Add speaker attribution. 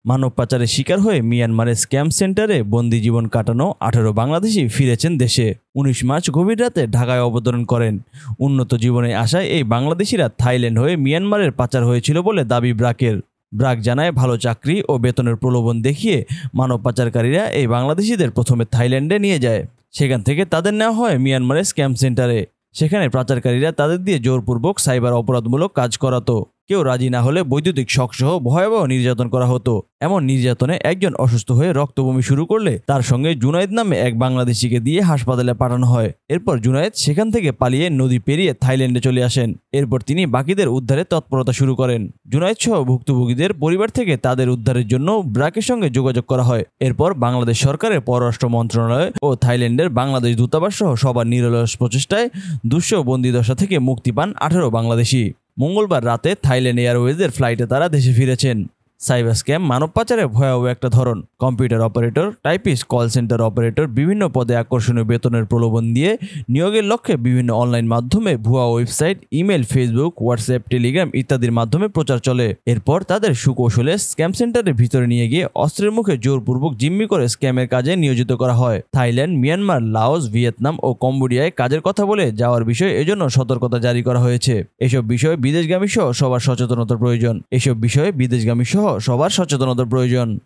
Speaker 1: মানব পাচারের শিকার হয়ে মিয়ানমারের স্ক্যাম সেন্টারে বন্দি জীবন কাটানো 18 বাংলাদেশি ফিরেছেন দেশে। 19 মার্চ গভীর রাতে ঢাকায় অবতরণ করেন। উন্নত জীবনের আশায় এই বাংলাদেশিরা থাইল্যান্ড হয়ে মিয়ানমারের পাচার হয়েছিল বলে দাবি ব্রাকের। ব্রাক জানায়, ভালো চাকরি ও বেতনের প্রলোভন দেখিয়ে মানব পাচারকারীরা এই বাংলাদেশিদের প্রথমে থাইল্যান্ডে নিয়ে যায়। সেখান থেকে তাদের নেওয়া হয় মিয়ানমারের স্ক্যাম সেন্টারে। সেখানে পাচারকারীরা তাদের দিয়ে জোরপূর্বক সাইবার অপরাধমূলক কাজ করাতো। কেউ রাজি না হলে বৈদ্যুতিক শক সহ ভয়াবহ নির্যাতন করা হতো। এমন নির্যাতনে একজন অসুস্থ হয়ে রক্তবমি শুরু করলে তার সঙ্গে জুনায়েদ নামে এক বাংলাদেশিকে দিয়ে হাসপাতালে পাঠানো হয়। এরপর জুনায়েদ সেখান থেকে পালিয়ে নদী পেরিয়ে থাইল্যান্ডে চলে আসেন। এরপর তিনি বাকিদের উদ্ধারে তৎপরতা শুরু করেন। জুনায়েদ সহ ভুক্তভোগীদের পরিবার থেকে তাদের উদ্ধারের জন্য ব্রাকের সঙ্গে যোগাযোগ করা হয়। এরপর বাংলাদেশ সরকারের পররাষ্ট্র মন্ত্রণালয় ও থাইল্যান্ডের বাংলাদেশ দূতাবাস সহ সবার নিরলস প্রচেষ্টায় দুঃসহ বন্দিদশা থেকে মুক্তি পান 18 বাংলাদেশি। মঙ্গলবার রাতে থাইল্যান্ড এয়ারওয়েজের ফ্লাইটে তারা দেশে ফিরেছেন। সাইবার স্ক্যাম মানব পাচারের ভয়াবহ একটা ধরন। Computer operator, typist, call centre operator বিভিন্ন পদে আকর্ষণীয় বেতনের প্রলোভন দিয়ে নিয়োগের লক্ষ্যে বিভিন্ন অনলাইন মাধ্যমে ভুয়া website, email, Facebook, WhatsApp, Telegram ইত্যাদির মাধ্যমে প্রচার চলে। এরপর তাদের সুকৌশলে স্ক্যাম সেন্টারের ভিতরে নিয়ে গিয়ে অস্ত্রের মুখে জোরপূর্বক জিম্মি করে স্ক্যামের কাজে নিয়োজিত করা হয়। থাইল্যান্ড, মিয়ানমার, লাওস, ভিয়েতনাম ও কম্বোডিয়ায় কাজের কথা বলে যাওয়ার বিষয়ে এজন্য সতর্কতা জারি করা হয়েছে। এসব বিষয়ে বিদেশগামী সহ সবার সচেতনতার প্রয়োজন।